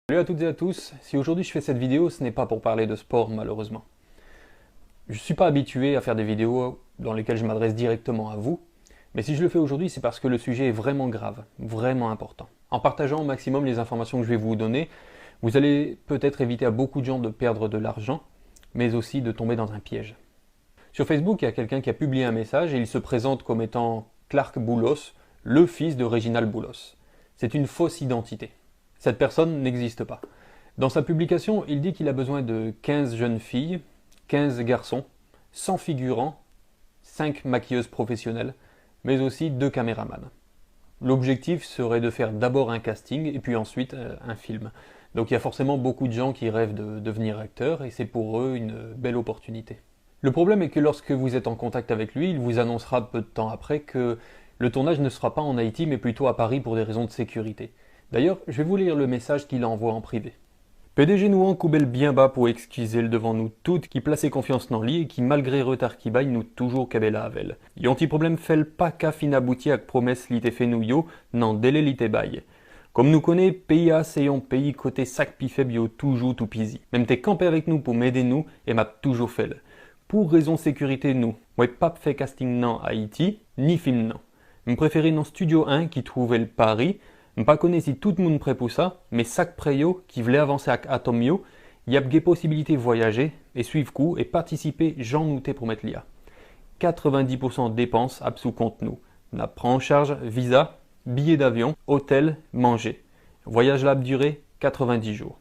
Salut à toutes et à tous, si aujourd'hui je fais cette vidéo, ce n'est pas pour parler de sport malheureusement. Je ne suis pas habitué à faire des vidéos dans lesquelles je m'adresse directement à vous, mais si je le fais aujourd'hui, c'est parce que le sujet est vraiment grave, vraiment important. En partageant au maximum les informations que je vais vous donner, vous allez peut-être éviter à beaucoup de gens de perdre de l'argent, mais aussi de tomber dans un piège. Sur Facebook, il y a quelqu'un qui a publié un message et il se présente comme étant Clark Boulos, le fils de Réginald Boulos. C'est une fausse identité. Cette personne n'existe pas. Dans sa publication, il dit qu'il a besoin de 15 jeunes filles, 15 garçons, 100 figurants, 5 maquilleuses professionnelles, mais aussi 2 caméramans. L'objectif serait de faire d'abord un casting et puis ensuite un film. Donc il y a forcément beaucoup de gens qui rêvent de devenir acteurs et c'est pour eux une belle opportunité. Le problème est que lorsque vous êtes en contact avec lui, il vous annoncera peu de temps après que le tournage ne sera pas en Haïti mais plutôt à Paris pour des raisons de sécurité. D'ailleurs, je vais vous lire le message qu'il envoie en privé. PDG nous coubelle bien bas pour excuser le devant nous toutes qui plaçait confiance dans lui et qui malgré retard qui baille nous toujours kabela avel. Yonti problème fait pas qu'à fin abouti avec promesse li te fait nous yo, nan délai li te baille. Comme nous connaît, pays A c'est un pays côté sac pi faible yo toujours tout pisi. Même t'es campé avec nous pour m'aider nous et m'a toujours fait le. Pour raison sécurité nous, moi pas fait casting nan Haïti, ni film nan. Me préféré dans Studio 1 qui trouvait le Paris. Je ne connais si tout le monde prêt pour ça, mais chaque préyo qui voulait avancer avec Atomio, il y a des possibilités de voyager et suivre coup et participer j'en nouté pour mettre l'IA. 90% de dépenses à sous compte nous. On prend en charge visa, billets d'avion, hôtel, manger. Voyage là durée 90 jours.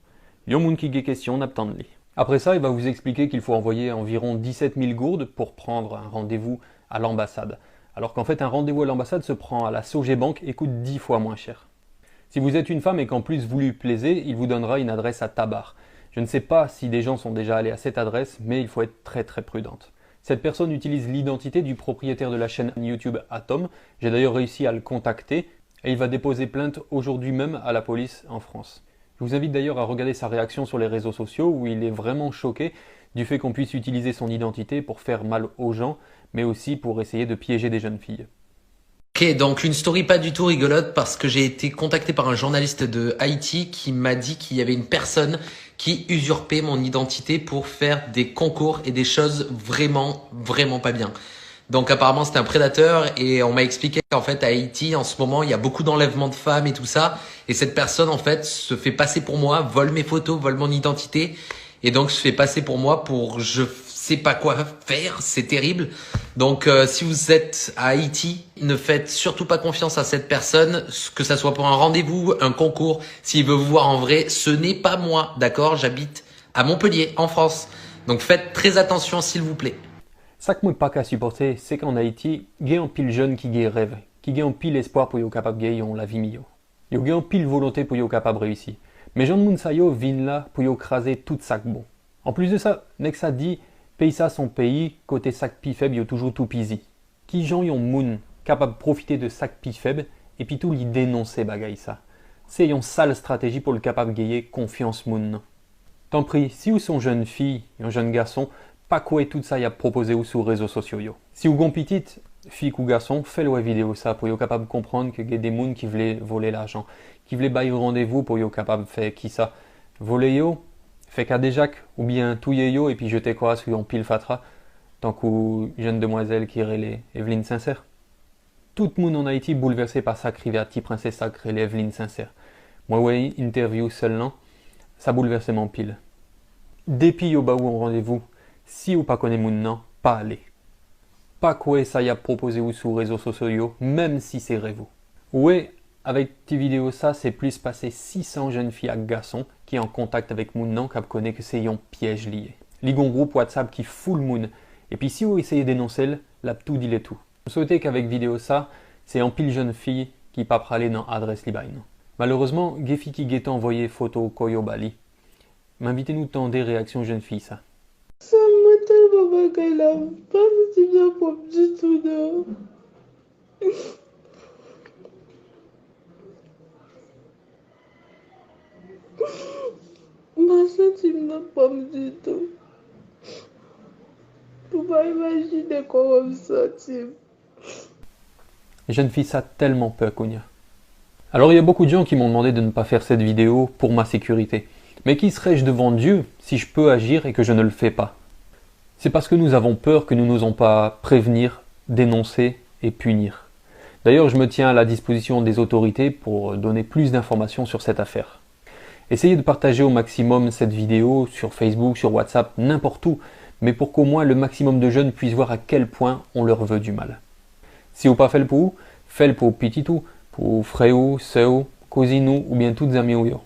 Yon moun qui gay question n'attend de li. Après ça, il va vous expliquer qu'il faut envoyer environ 17 000 gourdes pour prendre un rendez-vous à l'ambassade. Alors qu'en fait, un rendez-vous à l'ambassade se prend à la Sogebank et coûte 10 fois moins cher. Si vous êtes une femme et qu'en plus vous lui plaisez, il vous donnera une adresse à Tabar. Je ne sais pas si des gens sont déjà allés à cette adresse, mais il faut être très prudente. Cette personne utilise l'identité du propriétaire de la chaîne YouTube Atom. J'ai d'ailleurs réussi à le contacter et il va déposer plainte aujourd'hui même à la police en France. Je vous invite d'ailleurs à regarder sa réaction sur les réseaux sociaux où il est vraiment choqué du fait qu'on puisse utiliser son identité pour faire mal aux gens, mais aussi pour essayer de piéger des jeunes filles. Ok, donc une story pas du tout rigolote parce que j'ai été contacté par un journaliste de Haïti qui m'a dit qu'il y avait une personne qui usurpait mon identité pour faire des concours et des choses vraiment pas bien. Donc apparemment c'était un prédateur et on m'a expliqué qu'en fait à Haïti en ce moment il y a beaucoup d'enlèvements de femmes et tout ça et cette personne en fait se fait passer pour moi, vole mes photos, vole mon identité et donc se fait passer pour moi pour je sais pas quoi faire, c'est terrible. Donc si vous êtes à Haïti, ne faites surtout pas confiance à cette personne, que ça soit pour un rendez-vous, un concours, s'il veut vous voir en vrai, ce n'est pas moi, d'accord? J'habite à Montpellier, en France. Donc faites très attention s'il vous plaît. Ça que moi pas qu'à supporter, c'est qu'en Haïti, il y a un pile jeune qui a rêve, qui a un pile espoir pour être capable de gagner la vie mieux. Il y a un pile volonté pour être capable de réussir. Mais Jean moun sa yo viennent là pour écraser tout sac bon. En plus de ça, nek ça dit, pays ça son pays, côté sac pi faible, yo toujours tout pisi. Qui gens yon moun capable de profiter de sac pi faible et puis tout lui dénoncer bagay ça. C'est une sale stratégie pour le capable de gagner confiance moun. Tant pis, si vous sont jeune fille, un jeune garçon, pas quoi tout ça y a proposé ou sur les réseaux sociaux yo. Si vous gon petite, fille ou garçon, faites-le vidéo ça pour être capable de comprendre que y a des moun qui voulaient voler l'argent, qui voulaient bailler rendez-vous pour être capable de faire qui ça. Voler yo, fait qu'à déjà ou bien touiller yo et puis jeter quoi sur un pile fatra, tant qu'une jeune demoiselle qui relait Evelyne Sincère. Tout le monde en Haïti bouleversé par sa criviati princesse sacrée Evelyne Sincère. Moi ouais, interview seulement, ça bouleversait mon pile. Depuis yo ba ou en rendez-vous, si ou pas connaît moun nan, pas aller. Pas quoi ça y a proposé ou sur réseaux sociaux, même si c'est rêve. Ouais, avec tes vidéos ça, c'est plus passé 600 jeunes filles à garçons qui est en contact avec moun nan qui connaît que c'est un piège lié. Ligon groupe WhatsApp qui fout le moun. Et puis si vous essayez de dénoncer, là tout dit les tout. Je souhaitais qu'avec vidéo ça, c'est en pile jeune fille qui pas pralé dans adresse libaine. Malheureusement, Gefi qui guette envoyé photo Koyo Bali. M'invitez-nous tant des réactions jeunes filles ça. Ça m'a tellement bagay là, pas si bien pour du tout non. Ma senti m'a pas du tout. Pour pas imaginer comment me sentir. Les jeunes filles ça tellement peur qu'on y a. Alors il y a beaucoup de gens qui m'ont demandé de ne pas faire cette vidéo pour ma sécurité. Mais qui serais-je devant Dieu si je peux agir et que je ne le fais pas? C'est parce que nous avons peur que nous n'osons pas prévenir, dénoncer et punir. D'ailleurs, je me tiens à la disposition des autorités pour donner plus d'informations sur cette affaire. Essayez de partager au maximum cette vidéo sur Facebook, sur WhatsApp, n'importe où, mais pour qu'au moins le maximum de jeunes puissent voir à quel point on leur veut du mal. Si vous pas fait le pour pititou, pour frère, sœur, cousine ou bien toutes amies ou yo.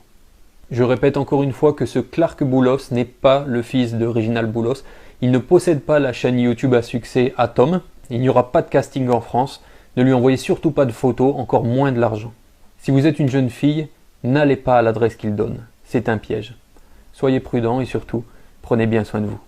Je répète encore une fois que ce Clark Boulos n'est pas le fils de Reginald Boulos. Il ne possède pas la chaîne YouTube à succès Atom. Il n'y aura pas de casting en France. Ne lui envoyez surtout pas de photos, encore moins de l'argent. Si vous êtes une jeune fille, n'allez pas à l'adresse qu'il donne. C'est un piège. Soyez prudents et surtout, prenez bien soin de vous.